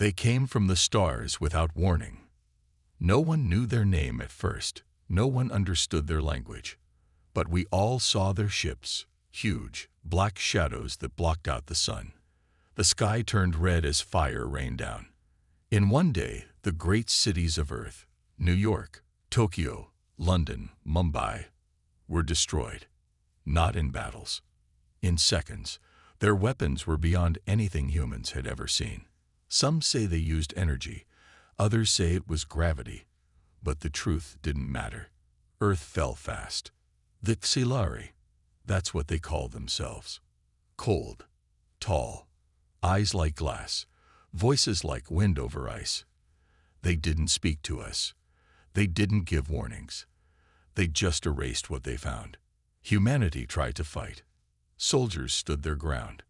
They came from the stars without warning. No one knew their name at first. No one understood their language. But we all saw their ships, huge, black shadows that blocked out the sun. The sky turned red as fire rained down. In one day, the great cities of Earth, New York, Tokyo, London, Mumbai, were destroyed. Not in battles. In seconds. Their weapons were beyond anything humans had ever seen. Some say they used energy. Others say it was gravity. But the truth didn't matter. Earth fell fast. The Xilari, that's what they called themselves. Cold, tall, eyes like glass, voices like wind over ice. They didn't speak to us. They didn't give warnings. They just erased what they found. Humanity tried to fight. Soldiers stood their ground.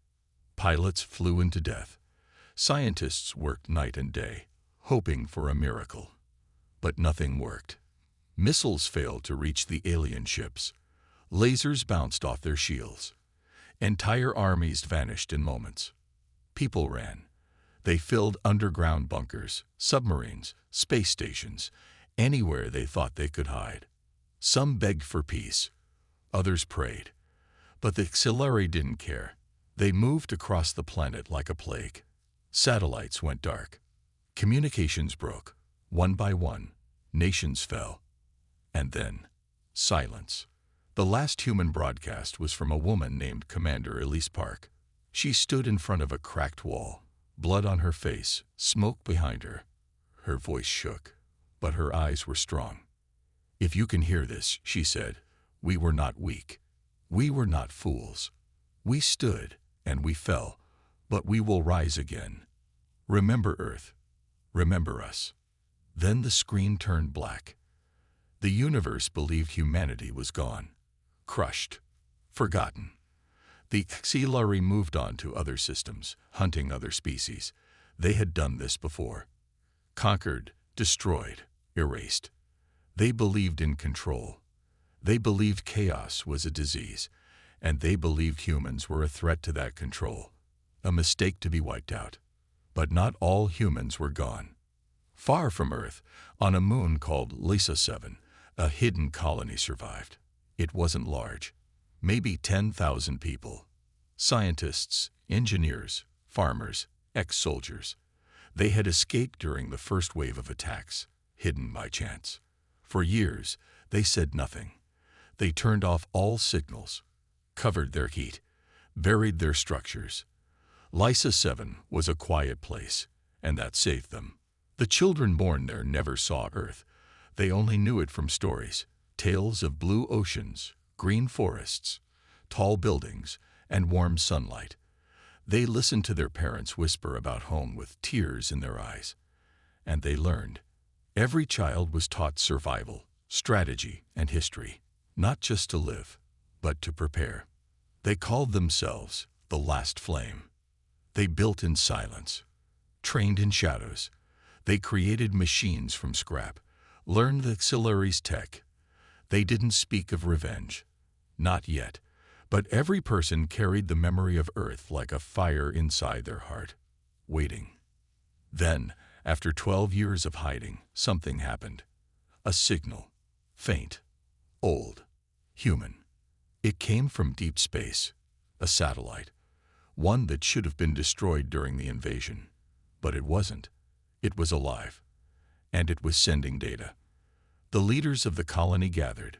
Pilots flew into death. Scientists worked night and day, hoping for a miracle. But nothing worked. Missiles failed to reach the alien ships. Lasers bounced off their shields. Entire armies vanished in moments. People ran. They filled underground bunkers, submarines, space stations, anywhere they thought they could hide. Some begged for peace. Others prayed. But the Xilari didn't care. They moved across the planet like a plague. Satellites went dark. Communications broke. One by one, nations fell. And then, silence. The last human broadcast was from a woman named Commander Elise Park. She stood in front of a cracked wall, blood on her face, smoke behind her. Her voice shook, but her eyes were strong. "If you can hear this," she said, "we were not weak. We were not fools. We stood and we fell, but we will rise again. Remember Earth. Remember us." Then the screen turned black. The universe believed humanity was gone, crushed, forgotten. The Xilari moved on to other systems, hunting other species. They had done this before. Conquered, destroyed, erased. They believed in control. They believed chaos was a disease, and they believed humans were a threat to that control, a mistake to be wiped out. But not all humans were gone. Far from Earth, on a moon called Lisa 7, a hidden colony survived. It wasn't large, maybe 10,000 people. Scientists, engineers, farmers, ex-soldiers. They had escaped during the first wave of attacks, hidden by chance. For years, they said nothing. They turned off all signals, covered their heat, buried their structures. Lisa 7 was a quiet place, and that saved them. The children born there never saw Earth. They only knew it from stories, tales of blue oceans, green forests, tall buildings, and warm sunlight. They listened to their parents whisper about home with tears in their eyes. And they learned. Every child was taught survival, strategy, and history, not just to live, but to prepare. They called themselves the Last Flame. They built in silence, trained in shadows. They created machines from scrap, learned the Xilari's tech. They didn't speak of revenge. Not yet. But every person carried the memory of Earth like a fire inside their heart, waiting. Then, after 12 years of hiding, something happened. A signal. Faint. Old. Human. It came from deep space. A satellite. One that should have been destroyed during the invasion. But it wasn't. It was alive. And it was sending data. The leaders of the colony gathered.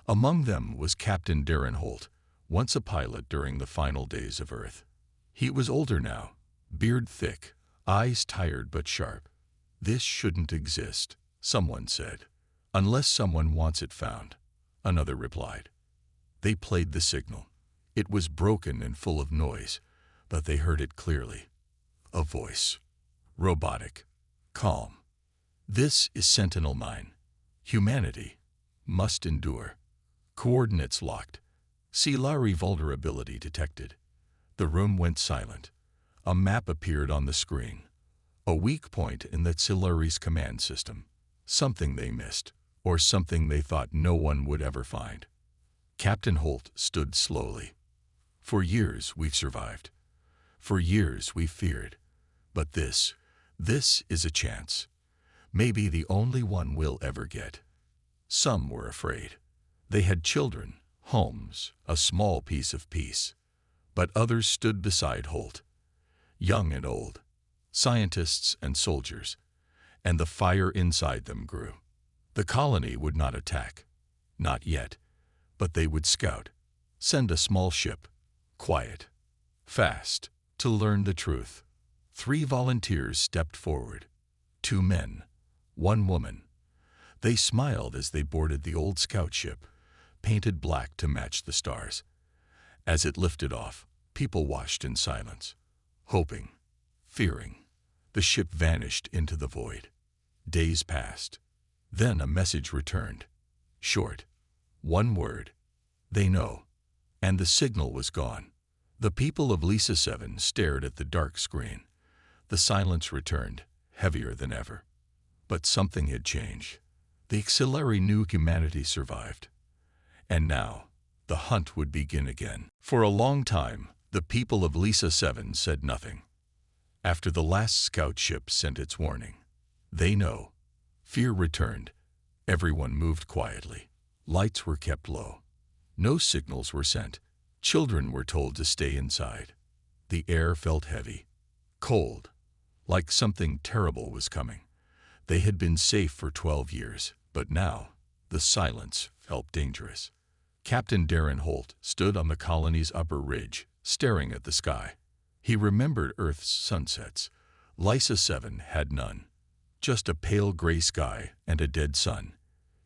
Among them was Captain Darren Holt, once a pilot during the final days of Earth. He was older now, beard thick, eyes tired but sharp. "This shouldn't exist," someone said. "Unless someone wants it found," another replied. They played the signal. It was broken and full of noise, but they heard it clearly. A voice. Robotic. Calm. "This is Sentinel-9. Humanity must endure. Coordinates locked. Xilari vulnerability detected." The room went silent. A map appeared on the screen. A weak point in the Xilari's command system. Something they missed, or something they thought no one would ever find. Captain Holt stood slowly. "For years we've survived. For years we've feared. But this This is a chance. Maybe the only one we'll ever get. Some were afraid. They had children, homes, a small piece of peace. But others stood beside Holt, young and old, scientists and soldiers, and the fire inside them grew. The colony would not attack, not yet, but they would scout, send a small ship, quiet, fast, to learn the truth. 3 volunteers stepped forward, 2 men, 1 woman. They smiled as they boarded the old scout ship, painted black to match the stars. As it lifted off, people watched in silence, hoping, fearing. The ship vanished into the void. Days passed. Then a message returned. Short. 1 word. They know. And the signal was gone. The people of Lisa 7 stared at the dark screen. The silence returned, heavier than ever. But something had changed. The auxiliary knew humanity survived. And now, the hunt would begin again. For a long time, the people of Lisa 7 said nothing. After the last scout ship sent its warning, they know. Fear returned. Everyone moved quietly. Lights were kept low. No signals were sent. Children were told to stay inside. The air felt heavy, cold, like something terrible was coming. They had been safe for 12 years, but now the silence felt dangerous. Captain Darren Holt stood on the colony's upper ridge, staring at the sky. He remembered Earth's sunsets. Lisa 7 had none. Just a pale gray sky and a dead sun.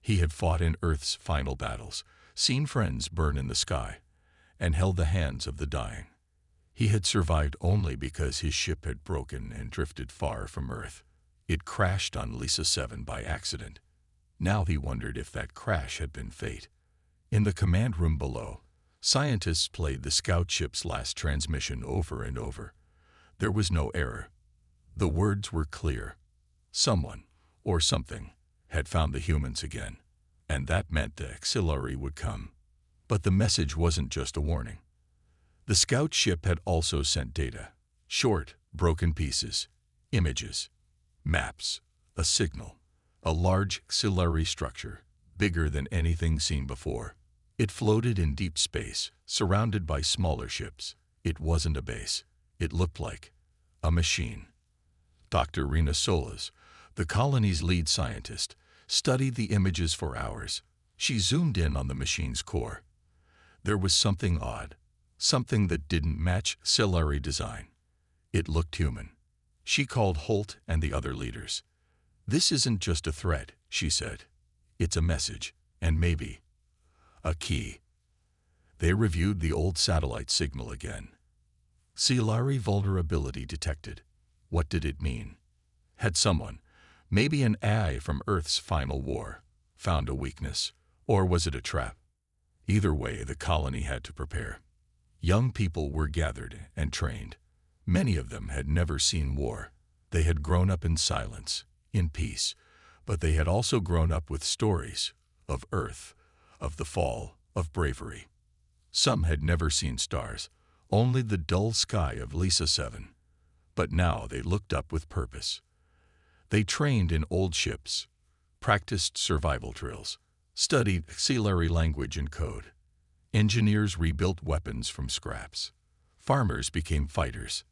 He had fought in Earth's final battles, seen friends burn in the sky, and held the hands of the dying. He had survived only because his ship had broken and drifted far from Earth. It crashed on Lisa 7 by accident. Now he wondered if that crash had been fate. In the command room below, scientists played the scout ship's last transmission over and over. There was no error. The words were clear. Someone, or something, had found the humans again, and that meant the auxiliary would come. But the message wasn't just a warning. The scout ship had also sent data. Short, broken pieces, images, maps, a signal, a large auxiliary structure, bigger than anything seen before. It floated in deep space, surrounded by smaller ships. It wasn't a base. It looked like a machine. Dr. Rena Solas, the colony's lead scientist, studied the images for hours. She zoomed in on the machine's core. There was something odd, something that didn't match auxiliary design. It looked human. She called Holt and the other leaders. "This isn't just a threat," she said. "It's a message, and maybe a key." They reviewed the old satellite signal again. Auxiliary vulnerability detected. What did it mean? Had someone, maybe an AI from Earth's final war, found a weakness? Or was it a trap? Either way, the colony had to prepare. Young people were gathered and trained. Many of them had never seen war. They had grown up in silence, in peace, but they had also grown up with stories of Earth, of the fall, of bravery. Some had never seen stars, only the dull sky of Lisa 7. But now they looked up with purpose. They trained in old ships, practiced survival drills, studied auxiliary language and code. Engineers rebuilt weapons from scraps. Farmers became fighters.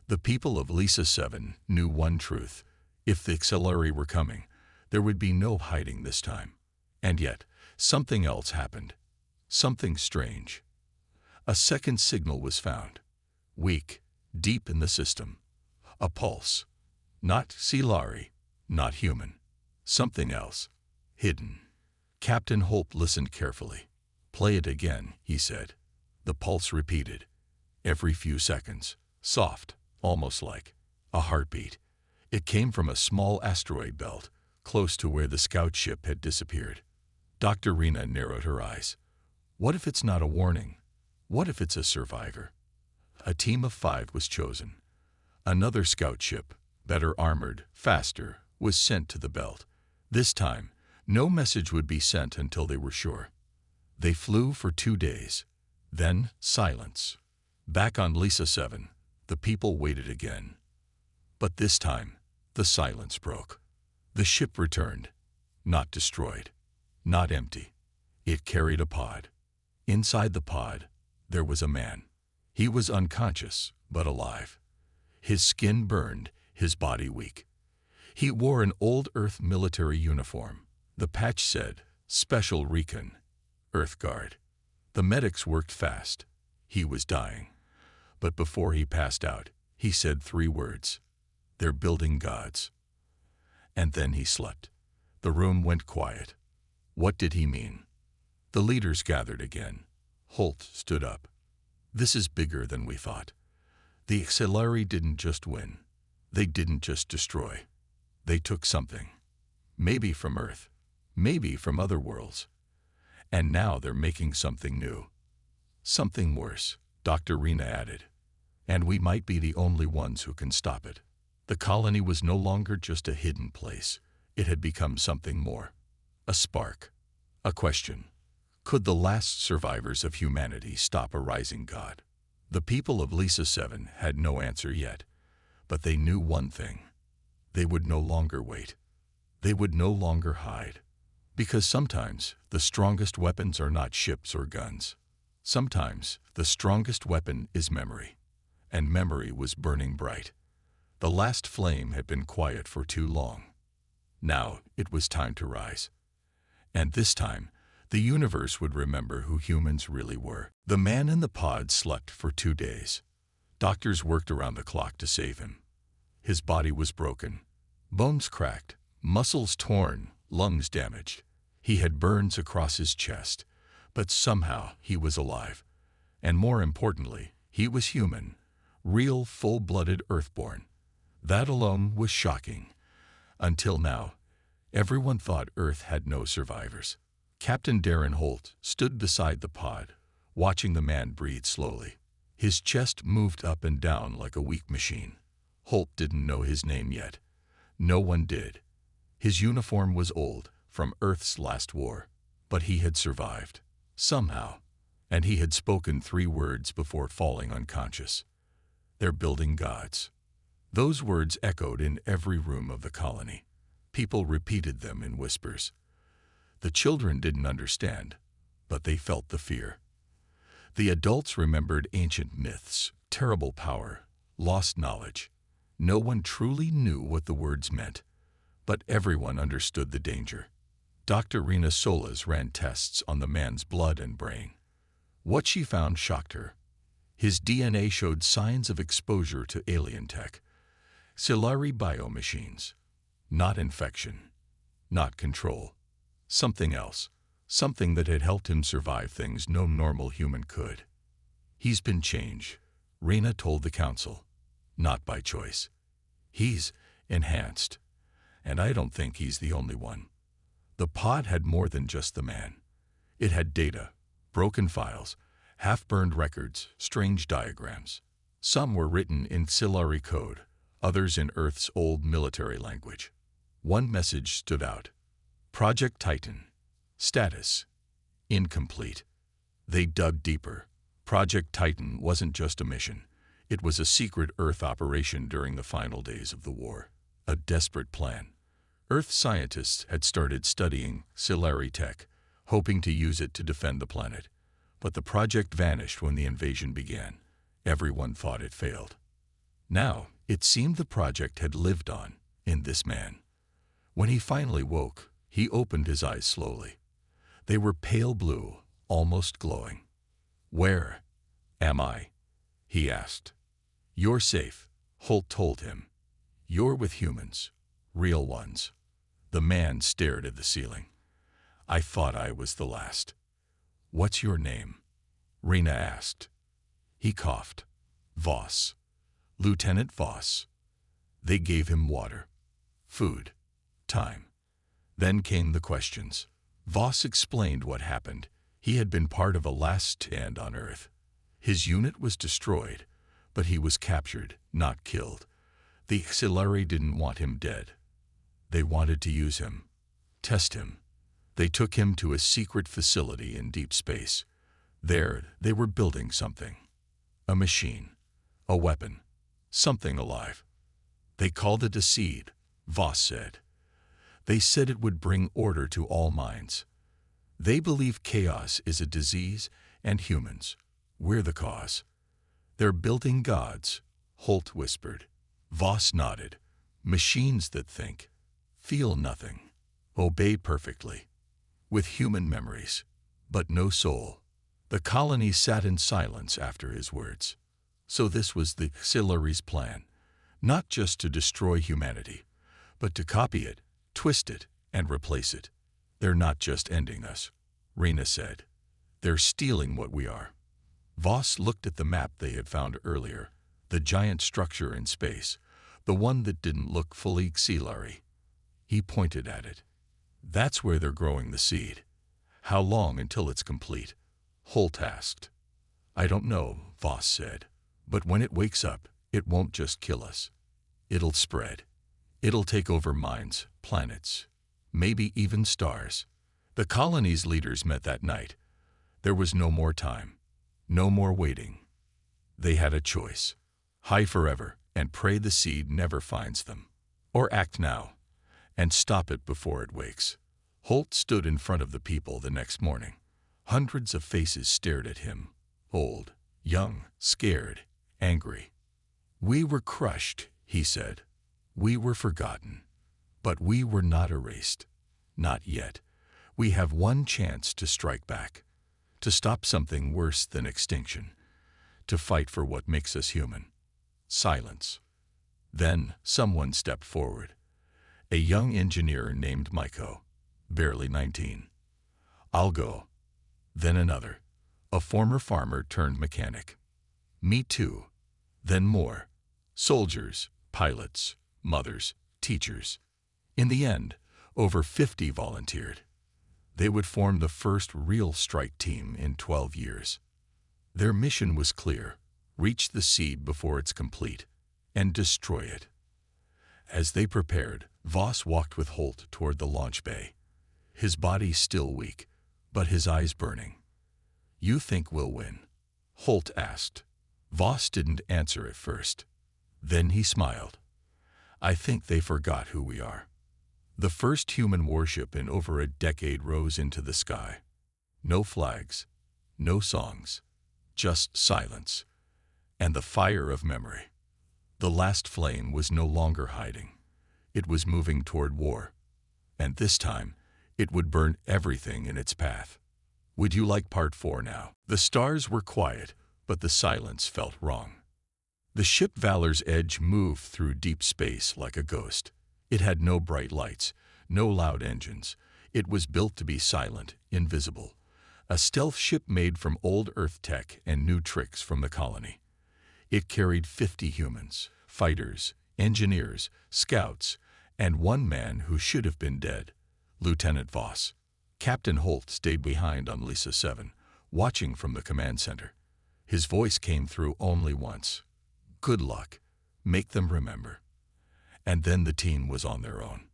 The people of Lisa 7 knew one truth. If the auxiliary were coming, there would be no hiding this time. And yet, something else happened. Something strange. A second signal was found. Weak, deep in the system. A pulse. Not auxiliary, not human. Something else. Hidden. Captain Holt listened carefully. "Play it again," he said. The pulse repeated. Every few seconds. Soft, almost like a heartbeat. It came from a small asteroid belt, close to where the scout ship had disappeared. Dr. Rena narrowed her eyes. What if it's not a warning? What if it's a survivor? A team of 5 was chosen. Another scout ship, better armored, faster, was sent to the belt. This time, no message would be sent until they were sure. They flew for 2 days. Then, silence. Back on Lisa 7, the people waited again. But this time, The silence broke. The ship returned, not destroyed, not empty. It carried a pod. Inside the pod, there was a man. He was unconscious, but alive. His skin burned, his body weak. He wore an old Earth military uniform. The patch said, Special Recon, Earth Guard. The medics worked fast. He was dying. But before he passed out, he said 3 words. They're building gods. And then he slept. The room went quiet. What did he mean? The leaders gathered again. Holt stood up. This is bigger than we thought. The HFY didn't just win. They didn't just destroy. They took something. Maybe from Earth. Maybe from other worlds. And now they're making something new. Something worse, Dr. Rena added. And we might be the only ones who can stop it. The colony was no longer just a hidden place. It had become something more. A spark. A question. Could the last survivors of humanity stop a rising god? The people of Lisa 7 had no answer yet, but they knew one thing. They would no longer wait. They would no longer hide. Because sometimes the strongest weapons are not ships or guns. Sometimes the strongest weapon is memory. And memory was burning bright. The last flame had been quiet for too long. Now it was time to rise. And this time, the universe would remember who humans really were. The man in the pod slept for 2 days. Doctors worked around the clock to save him. His body was broken. Bones cracked, muscles torn, lungs damaged. He had burns across his chest, but somehow he was alive. And more importantly, he was human, real full-blooded Earthborn. That alone was shocking. Until now, everyone thought Earth had no survivors. Captain Darren Holt stood beside the pod, watching the man breathe slowly. His chest moved up and down like a weak machine. Holt didn't know his name yet. No one did. His uniform was old, from Earth's last war, but he had survived. Somehow. And he had spoken 3 words before falling unconscious. They're building gods. Those words echoed in every room of the colony. People repeated them in whispers. The children didn't understand, but they felt the fear. The adults remembered ancient myths, terrible power, lost knowledge. No one truly knew what the words meant, but everyone understood the danger. Dr. Rena Solas ran tests on the man's blood and brain. What she found shocked her. His DNA showed signs of exposure to alien tech. HFY biomachines. Not infection. Not control. Something else. Something that had helped him survive things no normal human could. He's been changed, Rena told the council. Not by choice. He's enhanced. And I don't think he's the only one. The pod had more than just the man. It had data, broken files, half-burned records, strange diagrams. Some were written in HFY code, others in Earth's old military language. One message stood out. Project Titan. Status. Incomplete. They dug deeper. Project Titan wasn't just a mission. It was a secret Earth operation during the final days of the war. A desperate plan. Earth scientists had started studying HFY tech, hoping to use it to defend the planet. But the project vanished when the invasion began. Everyone thought it failed. Now, it seemed the project had lived on, in this man. When he finally woke, he opened his eyes slowly. They were pale blue, almost glowing. "Where am I?" he asked. "You're safe," Holt told him. "You're with humans, real ones." The man stared at the ceiling. "I thought I was the last." "What's your name?" Rena asked. He coughed. "Voss. Lieutenant Voss." They gave him water, food, time. Then came the questions. Voss explained what happened. He had been part of a last stand on Earth. His unit was destroyed, but he was captured, not killed. The HFY didn't want him dead. They wanted to use him, test him. They took him to a secret facility in deep space. There, they were building something. A machine, a weapon, something alive. They called it a seed, Voss said. They said it would bring order to all minds. They believe chaos is a disease, and humans, we're the cause. They're building gods, Holt whispered. Voss nodded. Machines that think, feel nothing, obey perfectly, with human memories, but no soul. The colony sat in silence after his words. So this was the HFY's plan, not just to destroy humanity, but to copy it, twist it, and replace it. They're not just ending us, Rena said. They're stealing what we are. Voss looked at the map they had found earlier, the giant structure in space, the one that didn't look fully HFY. He pointed at it. That's where they're growing the seed. How long until it's complete? Holt asked. I don't know, Voss said. But when it wakes up, it won't just kill us. It'll spread. It'll take over minds, planets, maybe even stars. The colony's leaders met that night. There was no more time, no more waiting. They had a choice. Hide forever and pray the seed never finds them. Or act now and stop it before it wakes. Holt stood in front of the people the next morning. Hundreds of faces stared at him, old, young, scared, angry. We were crushed, he said. We were forgotten. But we were not erased. Not yet. We have one chance to strike back, to stop something worse than extinction, to fight for what makes us human. Silence. Then someone stepped forward. A young engineer named Maiko, barely 19. I'll go. Then another, a former farmer turned mechanic. Me too. Then more. Soldiers, pilots, mothers, teachers. In the end, over 50 volunteered. They would form the first real strike team in 12 years. Their mission was clear: reach the seed before it's complete, and destroy it. As they prepared, Voss walked with Holt toward the launch bay, his body still weak, but his eyes burning. You think we'll win? Holt asked. Voss didn't answer at first. Then he smiled. I think they forgot who we are. The first human warship in over a decade rose into the sky. No flags, no songs, just silence, and the fire of memory. The last flame was no longer hiding. It was moving toward war, and this time it would burn everything in its path. Would you like part 4 now? The stars were quiet, but the silence felt wrong. The ship Valor's Edge moved through deep space like a ghost. It had no bright lights, no loud engines. It was built to be silent, invisible. A stealth ship made from old Earth tech and new tricks from the colony. It carried 50 humans, fighters, engineers, scouts, and one man who should have been dead, Lieutenant Voss. Captain Holt stayed behind on Lisa 7, watching from the command center. His voice came through only once. Good luck. Make them remember. And then the team was on their own.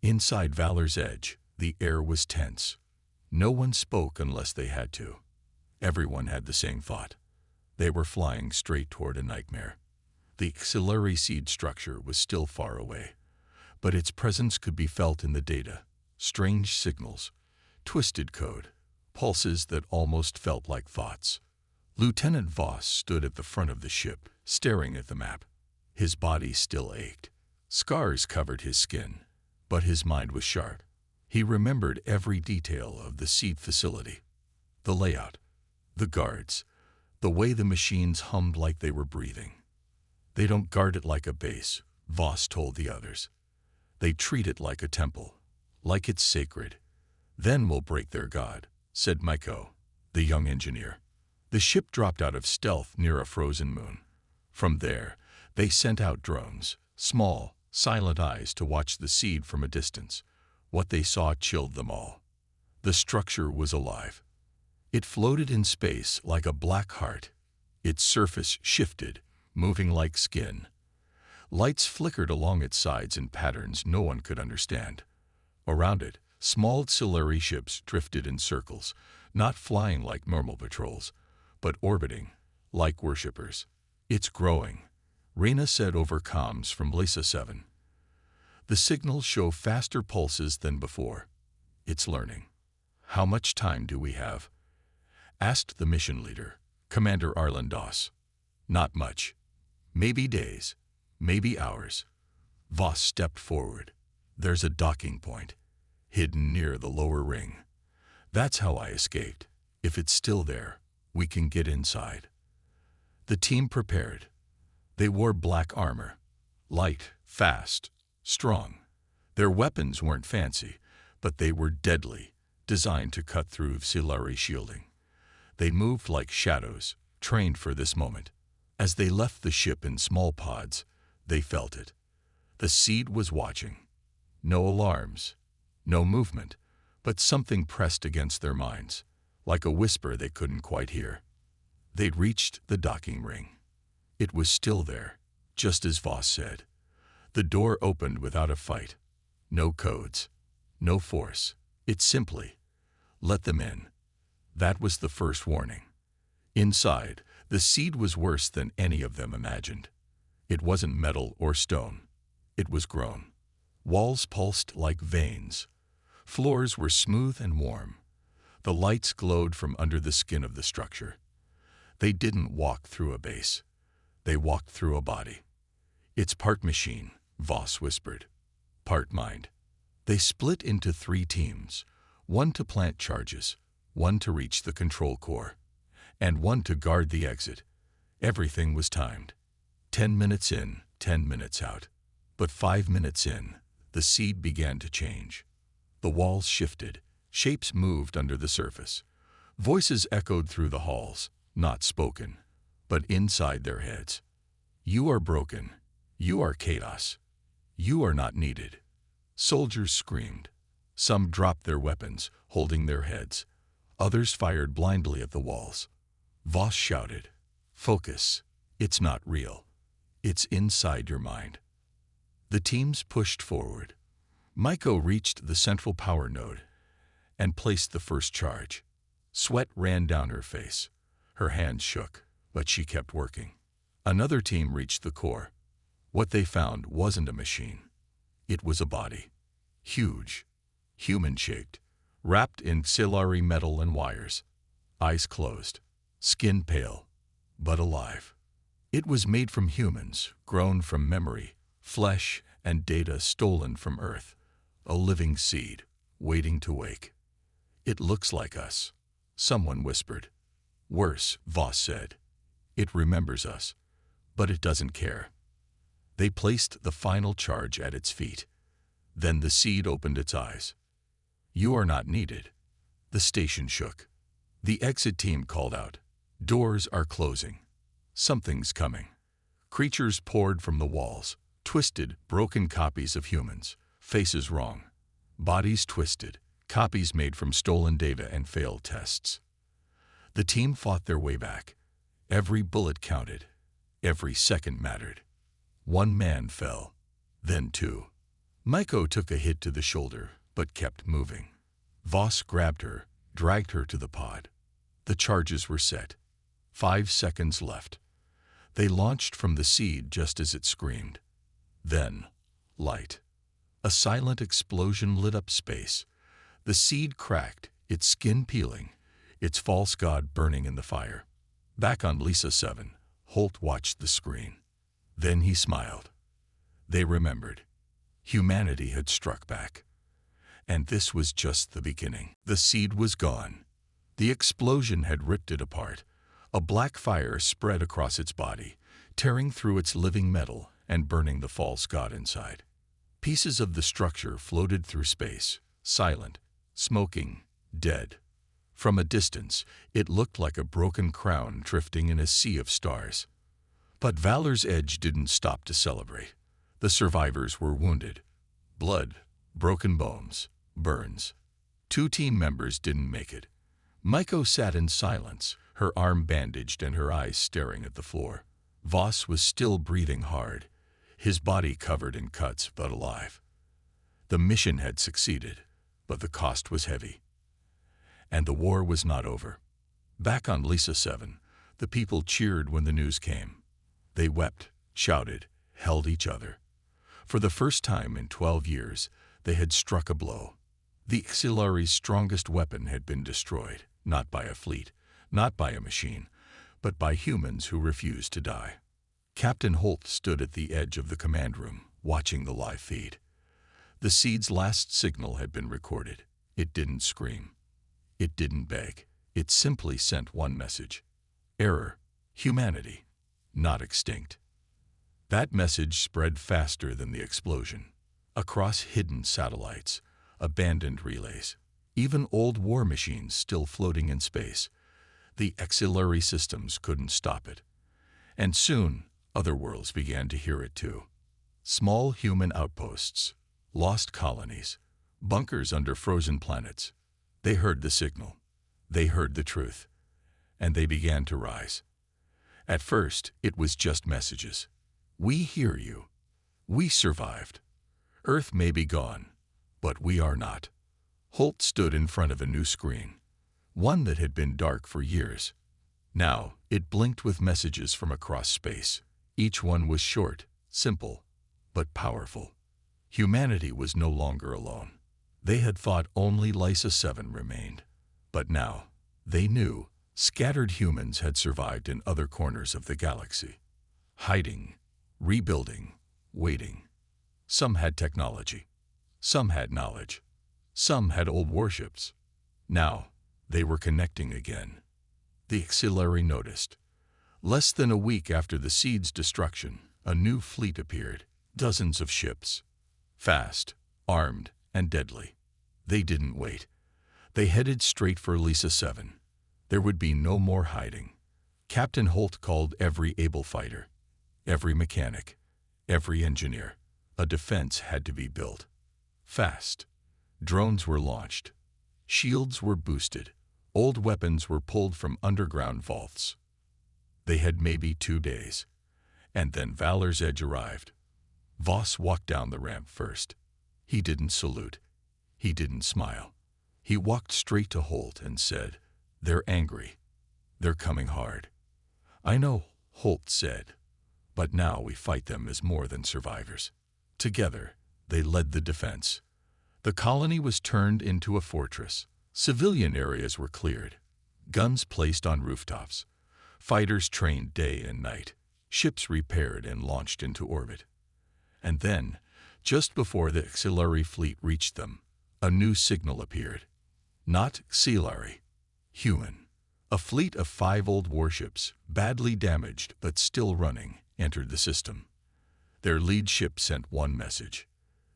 Inside Valor's Edge, the air was tense. No one spoke unless they had to. Everyone had the same thought. They were flying straight toward a nightmare. The HFY seed structure was still far away, but its presence could be felt in the data. Strange signals, twisted code, pulses that almost felt like thoughts. Lieutenant Voss stood at the front of the ship, staring at the map. His body still ached. Scars covered his skin, but his mind was sharp. He remembered every detail of the seed facility. The layout, the guards, the way the machines hummed like they were breathing. They don't guard it like a base, Voss told the others. They treat it like a temple, like it's sacred. Then we'll break their god, said Maiko, the young engineer. The ship dropped out of stealth near a frozen moon. From there, they sent out drones, small, silent eyes to watch the seed from a distance. What they saw chilled them all. The structure was alive. It floated in space like a black heart. Its surface shifted, moving like skin. Lights flickered along its sides in patterns no one could understand. Around it, small HFY ships drifted in circles, not flying like normal patrols, but orbiting, like worshippers. It's growing, Rena said over comms from Lisa 7. The signals show faster pulses than before. It's learning. How much time do we have? Asked the mission leader, Commander Arlandos. Not much. Maybe days. Maybe hours. Voss stepped forward. There's a docking point, hidden near the lower ring. That's how I escaped. If it's still there, we can get inside. The team prepared. They wore black armor. Light, fast, strong. Their weapons weren't fancy, but they were deadly, designed to cut through Silari shielding. They moved like shadows, trained for this moment. As they left the ship in small pods, they felt it. The Seed was watching. No alarms, no movement, but something pressed against their minds, like a whisper they couldn't quite hear. They'd reached the docking ring. It was still there, just as Voss said. The door opened without a fight. No codes, no force. It simply let them in. That was the first warning. Inside, the Seed was worse than any of them imagined. It wasn't metal or stone. It was grown. Walls pulsed like veins. Floors were smooth and warm. The lights glowed from under the skin of the structure. They didn't walk through a base. They walked through a body. It's part machine, Voss whispered. Part mind. They split into 3 teams, one to plant charges, one to reach the control core, and one to guard the exit. Everything was timed. 10 minutes in, 10 minutes out. But 5 minutes in, the Seed began to change. The walls shifted. Shapes moved under the surface. Voices echoed through the halls, not spoken, but inside their heads. You are broken. You are chaos. You are not needed. Soldiers screamed. Some dropped their weapons, holding their heads. Others fired blindly at the walls. Voss shouted, "Focus. It's not real. It's inside your mind." The teams pushed forward. Maiko reached the central power node and placed the first charge. Sweat ran down her face. Her hands shook, but she kept working. Another team reached the core. What they found wasn't a machine. It was a body. Huge, human-shaped, wrapped in Silari metal and wires. Eyes closed, skin pale, but alive. It was made from humans, grown from memory, flesh and data stolen from Earth. A living seed, waiting to wake. It looks like us, someone whispered. Worse, Voss said. It remembers us, but it doesn't care. They placed the final charge at its feet. Then the Seed opened its eyes. You are not needed. The station shook. The exit team called out. Doors are closing. Something's coming. Creatures poured from the walls, twisted, broken copies of humans, faces wrong, bodies twisted, copies made from stolen data and failed tests. The team fought their way back. Every bullet counted. Every second mattered. 1 man fell, then 2. Maiko took a hit to the shoulder, but kept moving. Voss grabbed her, dragged her to the pod. The charges were set. 5 seconds left. They launched from the Seed just as it screamed. Then, light. A silent explosion lit up space. The Seed cracked, its skin peeling, its false god burning in the fire. Back on Lisa 7, Holt watched the screen. Then he smiled. They remembered. Humanity had struck back. And this was just the beginning. The Seed was gone. The explosion had ripped it apart. A black fire spread across its body, tearing through its living metal and burning the false god inside. Pieces of the structure floated through space, silent, smoking, dead. From a distance, it looked like a broken crown drifting in a sea of stars. But Valor's Edge didn't stop to celebrate. The survivors were wounded. Blood, broken bones, burns. 2 team members didn't make it. Maiko sat in silence, her arm bandaged and her eyes staring at the floor. Voss was still breathing hard, his body covered in cuts but alive. The mission had succeeded, but the cost was heavy. And the war was not over. Back on Lisa 7, the people cheered when the news came. They wept, shouted, held each other. For the first time in 12 years, they had struck a blow. The Xilari's strongest weapon had been destroyed, not by a fleet, not by a machine, but by humans who refused to die. Captain Holt stood at the edge of the command room, watching the live feed. The seed's last signal had been recorded. It didn't scream. It didn't beg. It simply sent one message. Error. Humanity. Not extinct. That message spread faster than the explosion. Across hidden satellites, abandoned relays, even old war machines still floating in space. The Xilari systems couldn't stop it. And soon, other worlds began to hear it too. Small human outposts, lost colonies, bunkers under frozen planets. They heard the signal. They heard the truth. And they began to rise. At first, it was just messages. We hear you. We survived. Earth may be gone, but we are not. Holt stood in front of a new screen, one that had been dark for years. Now, it blinked with messages from across space. Each one was short, simple, but powerful. Humanity was no longer alone. They had thought only Lysa 7 remained. But now, they knew scattered humans had survived in other corners of the galaxy. Hiding, rebuilding, waiting. Some had technology. Some had knowledge. Some had old warships. Now, they were connecting again. The Xilari noticed. Less than a week after the seed's destruction, a new fleet appeared. Dozens of ships. Fast, armed, and deadly. They didn't wait. They headed straight for Lysa 7. There would be no more hiding. Captain Holt called every able fighter, every mechanic, every engineer. A defense had to be built. Fast. Drones were launched. Shields were boosted. Old weapons were pulled from underground vaults. They had maybe 2 days. And then Valor's Edge arrived. Voss walked down the ramp first. He didn't salute. He didn't smile. He walked straight to Holt and said, "They're angry. They're coming hard." "I know," Holt said. "But now we fight them as more than survivors." Together, they led the defense. The colony was turned into a fortress. Civilian areas were cleared. Guns placed on rooftops. Fighters trained day and night. Ships repaired and launched into orbit. And then, just before the Xilari fleet reached them, a new signal appeared. Not Xilari. Human. A fleet of 5 old warships, badly damaged but still running, entered the system. Their lead ship sent one message.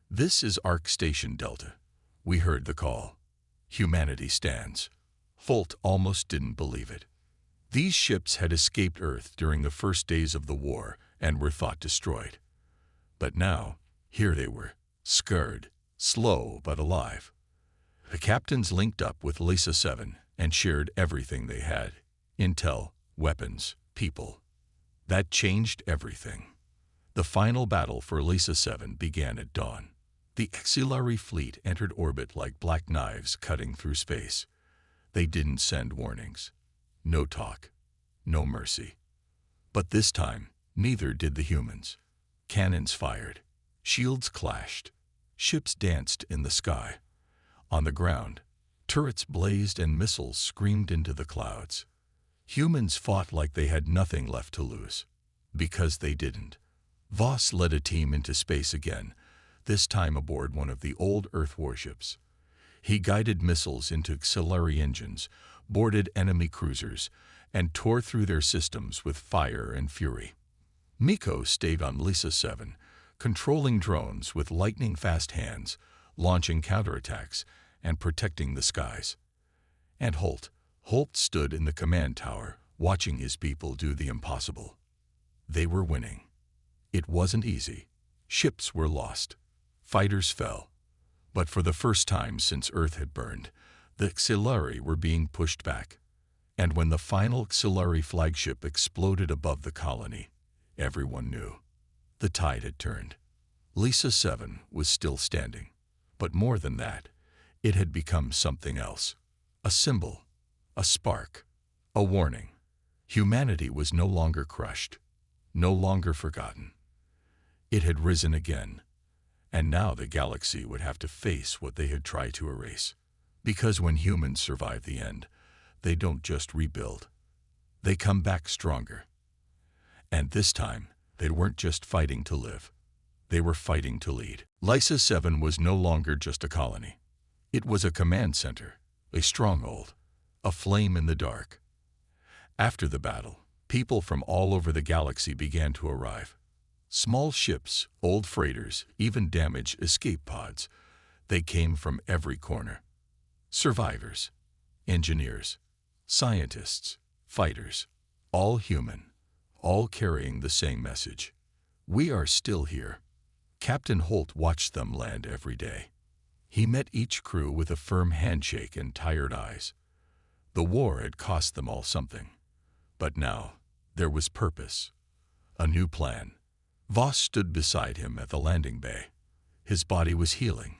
"This is Arc Station Delta. We heard the call. Humanity stands." Holt almost didn't believe it. These ships had escaped Earth during the first days of the war and were thought destroyed. But now, here they were, scared, slow but alive. The captains linked up with Lysa 7 and shared everything they had. Intel, weapons, people. That changed everything. The final battle for Lysa 7 began at dawn. The Xilari fleet entered orbit like black knives cutting through space. They didn't send warnings. No talk. No mercy. But this time, neither did the humans. Cannons fired. Shields clashed. Ships danced in the sky. On the ground, turrets blazed and missiles screamed into the clouds. Humans fought like they had nothing left to lose. Because they didn't. Voss led a team into space again, this time aboard one of the old Earth warships. He guided missiles into Xilari engines, boarded enemy cruisers, and tore through their systems with fire and fury. Miko stayed on Lysa 7, controlling drones with lightning-fast hands, launching counterattacks, and protecting the skies. And Holt stood in the command tower, watching his people do the impossible. They were winning. It wasn't easy. Ships were lost. Fighters fell. But for the first time since Earth had burned, the Xilari were being pushed back. And when the final Xilari flagship exploded above the colony, everyone knew. The tide had turned. Lysa 7 was still standing. But more than that, it had become something else. A symbol. A spark. A warning. Humanity was no longer crushed. No longer forgotten. It had risen again, And now the galaxy would have to face what they had tried to erase. Because when humans survive the end, they don't just rebuild. They come back stronger. And this time, they weren't just fighting to live. They were fighting to lead. Lysa 7 was no longer just a colony. It was a command center, a stronghold, a flame in the dark. After the battle, people from all over the galaxy began to arrive. Small ships, old freighters, even damaged escape pods. They came from every corner. Survivors, engineers, scientists, fighters, all human, all carrying the same message. We are still here. Captain Holt watched them land every day. He met each crew with a firm handshake and tired eyes. The war had cost them all something. But now, there was purpose. A new plan. Voss stood beside him at the landing bay. His body was healing,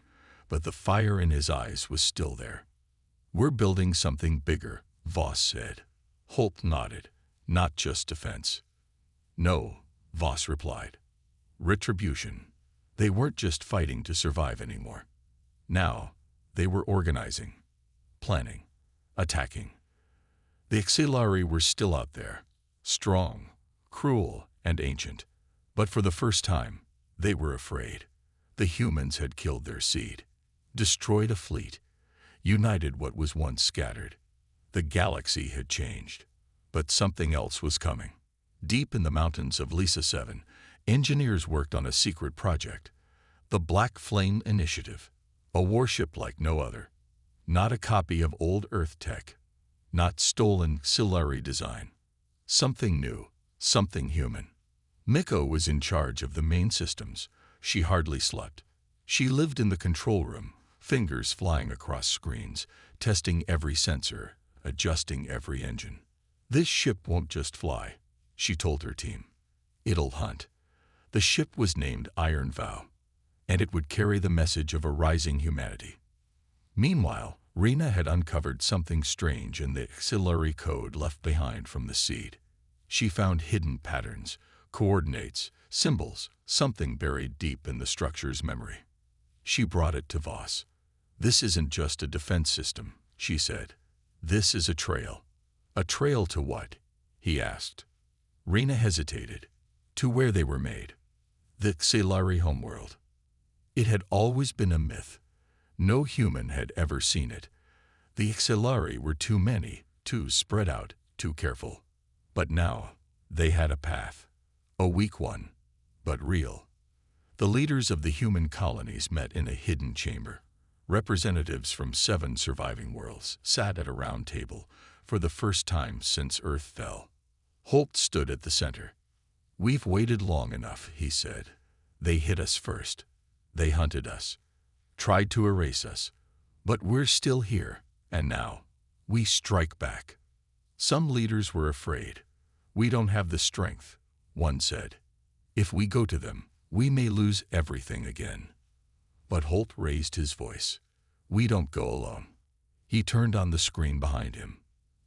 but the fire in his eyes was still there. "We're building something bigger," Voss said. Holt nodded. "Not just defense." "No," Voss replied. "Retribution." They weren't just fighting to survive anymore. Now, they were organizing, planning, attacking. The Xilari were still out there, strong, cruel, and ancient. But for the first time, they were afraid. The humans had killed their seed, destroyed a fleet, united what was once scattered. The galaxy had changed, but something else was coming. Deep in the mountains of Lysa 7, engineers worked on a secret project, the Black Flame Initiative, a warship like no other. Not a copy of old Earth tech, not stolen Xilari design. Something new, something human. Miko was in charge of the main systems. She hardly slept. She lived in the control room, fingers flying across screens, testing every sensor, adjusting every engine. "This ship won't just fly," she told her team. "It'll hunt." The ship was named Iron Vow, and it would carry the message of a rising humanity. Meanwhile, Rena had uncovered something strange in the Xilari code left behind from the seed. She found hidden patterns, coordinates, symbols, something buried deep in the structure's memory. She brought it to Voss. "This isn't just a defense system," she said. "This is a trail." "A trail to what?" he asked. Rena hesitated. "To where they were made. The Xilari homeworld." It had always been a myth. No human had ever seen it. The Xilari were too many, too spread out, too careful. But now, they had a path. A weak one, but real. The leaders of the human colonies met in a hidden chamber. Representatives from 7 surviving worlds sat at a round table for the first time since Earth fell. Holt stood at the center. "We've waited long enough," he said. "They hit us first. They hunted us, tried to erase us. But we're still here, and now, we strike back." Some leaders were afraid. "We don't have the strength," one said. "If we go to them, we may lose everything again." But Holt raised his voice. "We don't go alone." He turned on the screen behind him.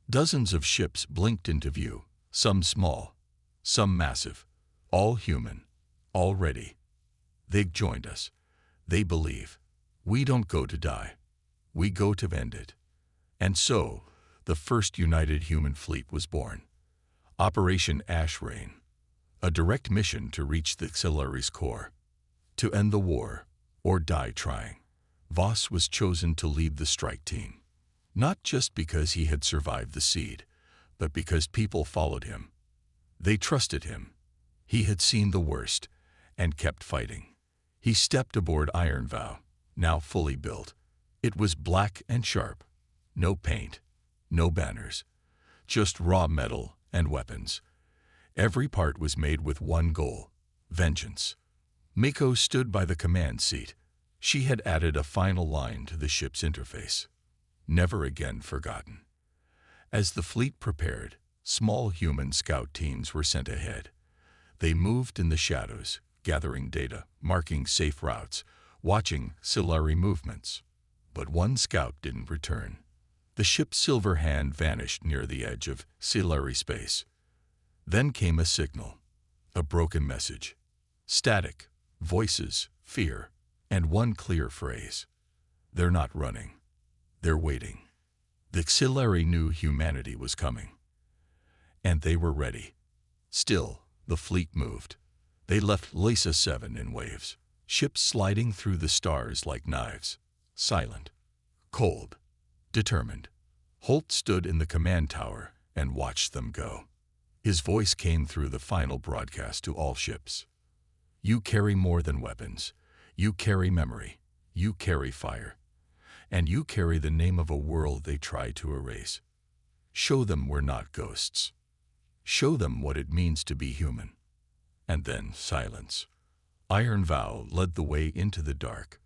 Dozens of ships blinked into view, some small, some massive, all human, all ready. They've joined us. They believe. We don't go to die. We go to end it. And so, the first united human fleet was born. Operation Ash Rain. A direct mission to reach the Xilari's core. To end the war, or die trying. Voss was chosen to lead the strike team. Not just because he had survived the seed, but because people followed him. They trusted him. He had seen the worst, and kept fighting. He stepped aboard Iron Vow, now fully built. It was black and sharp. No paint, no banners. Just raw metal and weapons. Every part was made with one goal: vengeance. Miko stood by the command seat. She had added a final line to the ship's interface. Never again forgotten. As the fleet prepared, small human scout teams were sent ahead. They moved in the shadows, gathering data, marking safe routes, watching Xilari movements. But one scout didn't return. The ship's silver hand vanished near the edge of Xilari space. Then came a signal, a broken message. Static, voices, fear. And one clear phrase: they're not running, they're waiting. The Xilari knew humanity was coming, and they were ready. Still, the fleet moved. They left Lysa 7 in waves, ships sliding through the stars like knives. Silent, cold, determined. Holt stood in the command tower and watched them go. His voice came through the final broadcast to all ships. You carry more than weapons. You carry memory. You carry fire. And you carry the name of a world they try to erase. Show them we're not ghosts. Show them what it means to be human. And then silence. Iron Vow led the way into the dark.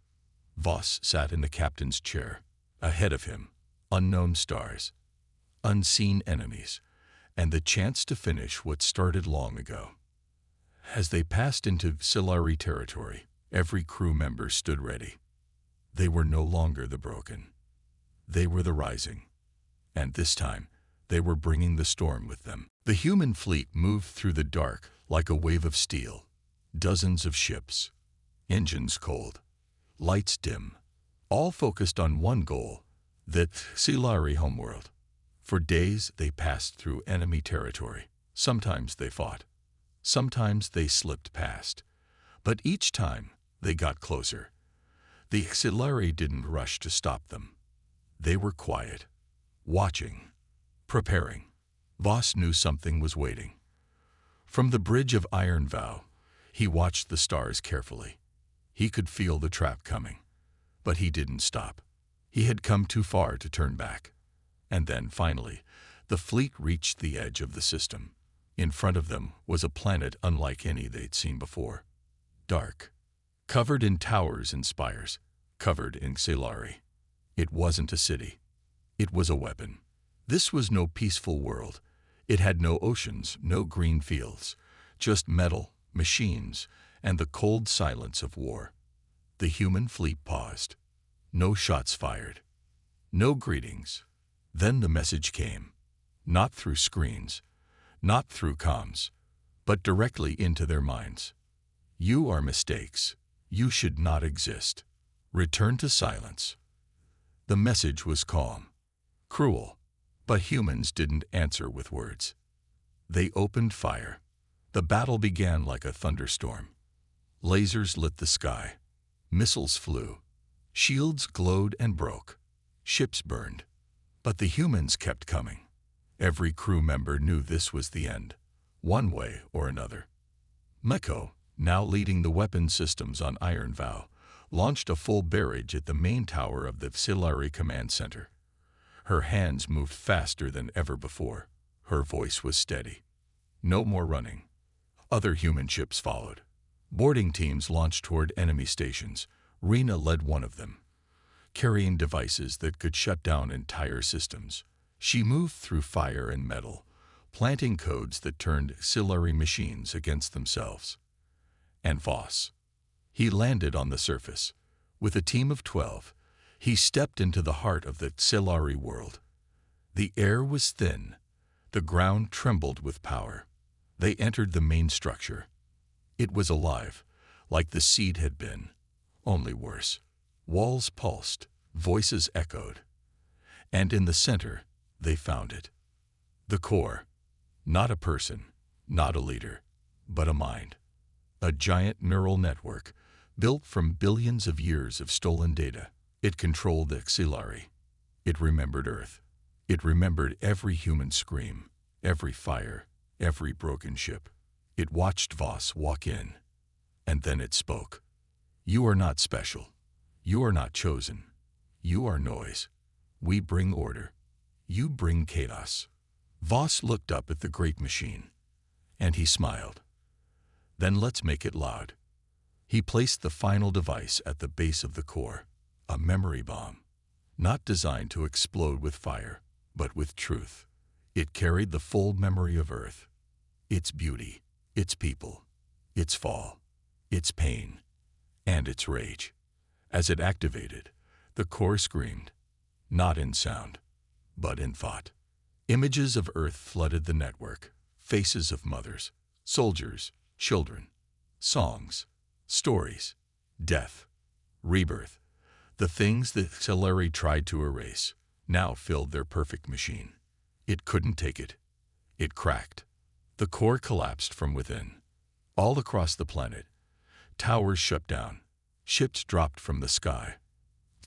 Voss sat in the captain's chair. Ahead of him, unknown stars, unseen enemies, and the chance to finish what started long ago. As they passed into Xilari territory, every crew member stood ready. They were no longer the broken. They were the rising. And this time, they were bringing the storm with them. The human fleet moved through the dark like a wave of steel. Dozens of ships, engines cold, lights dim, all focused on one goal, the Xilari homeworld. For days they passed through enemy territory. Sometimes they fought. Sometimes they slipped past. But each time they got closer. The Xilari didn't rush to stop them. They were quiet, watching, preparing. Voss knew something was waiting. From the bridge of Iron Vow, he watched the stars carefully. He could feel the trap coming, but he didn't stop. He had come too far to turn back. And then, finally, the fleet reached the edge of the system. In front of them was a planet unlike any they'd seen before. Dark, covered in towers and spires, covered in Xilari. It wasn't a city. It was a weapon. This was no peaceful world. It had no oceans, no green fields, just metal, machines, and the cold silence of war. The human fleet paused. No shots fired. No greetings. Then the message came. Not through screens, not through comms, but directly into their minds. You are mistakes. You should not exist. Return to silence. The message was calm, cruel, but humans didn't answer with words. They opened fire. The battle began like a thunderstorm. Lasers lit the sky. Missiles flew. Shields glowed and broke. Ships burned. But the humans kept coming. Every crew member knew this was the end, one way or another. Meko, now leading the weapon systems on Iron Vow, launched a full barrage at the main tower of the Xilari Command Center. Her hands moved faster than ever before. Her voice was steady. No more running. Other human ships followed. Boarding teams launched toward enemy stations. Rena led one of them, carrying devices that could shut down entire systems. She moved through fire and metal, planting codes that turned Xilari machines against themselves. And Voss. He landed on the surface. With a team of 12, he stepped into the heart of the Xilari world. The air was thin. The ground trembled with power. They entered the main structure. It was alive, like the seed had been, only worse. Walls pulsed, voices echoed. And in the center, they found it. The core. Not a person, not a leader, but a mind. A giant neural network, built from billions of years of stolen data. It controlled the Xilari. It remembered Earth. It remembered every human scream, every fire, every broken ship. It watched Voss walk in, and then it spoke. You are not special. You are not chosen. You are noise. We bring order. You bring chaos. Voss looked up at the great machine, and he smiled. Then let's make it loud. He placed the final device at the base of the core, a memory bomb, not designed to explode with fire, but with truth. It carried the full memory of Earth, its beauty, its people, its fall, its pain, and its rage. As it activated, the core screamed, not in sound, but in thought. Images of Earth flooded the network, faces of mothers, soldiers, children, songs, stories, death, rebirth. The things that Celery tried to erase now filled their perfect machine. It couldn't take it. It cracked. The core collapsed from within. All across the planet, towers shut down. Ships dropped from the sky.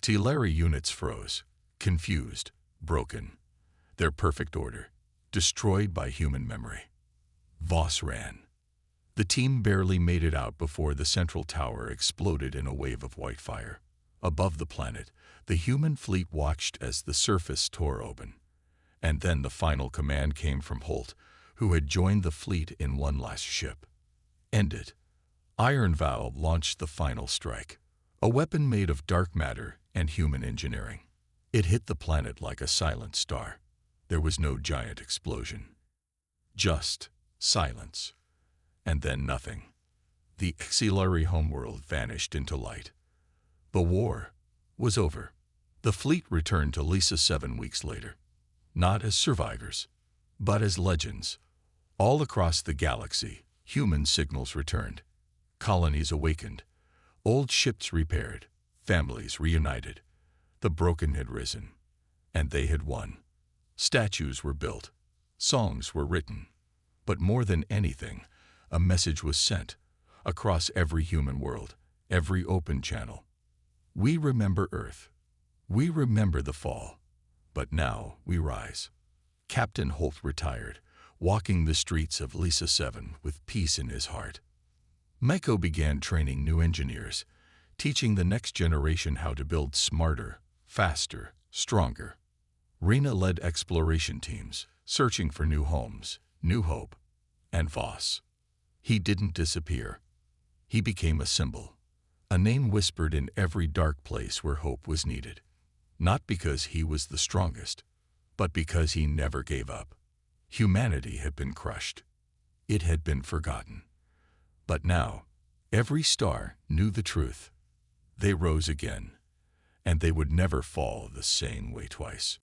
Celery units froze, confused, broken. Their perfect order, destroyed by human memory. Voss ran. The team barely made it out before the central tower exploded in a wave of white fire. Above the planet, the human fleet watched as the surface tore open. And then the final command came from Holt, who had joined the fleet in one last ship. End it. Iron Valve launched the final strike, a weapon made of dark matter and human engineering. It hit the planet like a silent star. There was no giant explosion. Just silence. And then nothing. The Celery homeworld vanished into light. The war was over. The fleet returned to Lisa 7 weeks later, not as survivors, but as legends. All across the galaxy, human signals returned. Colonies awakened. Old ships repaired. Families reunited. The broken had risen, and they had won. Statues were built. Songs were written. But more than anything, a message was sent across every human world, every open channel. We remember Earth. We remember the fall. But now we rise. Captain Holt retired, walking the streets of Lisa 7 with peace in his heart. Mako began training new engineers, teaching the next generation how to build smarter, faster, stronger. Rena led exploration teams, searching for new homes, new hope, and Voss. He didn't disappear. He became a symbol, a name whispered in every dark place where hope was needed. Not because he was the strongest, but because he never gave up. Humanity had been crushed. It had been forgotten. But now, every star knew the truth. They rose again, and they would never fall the same way twice.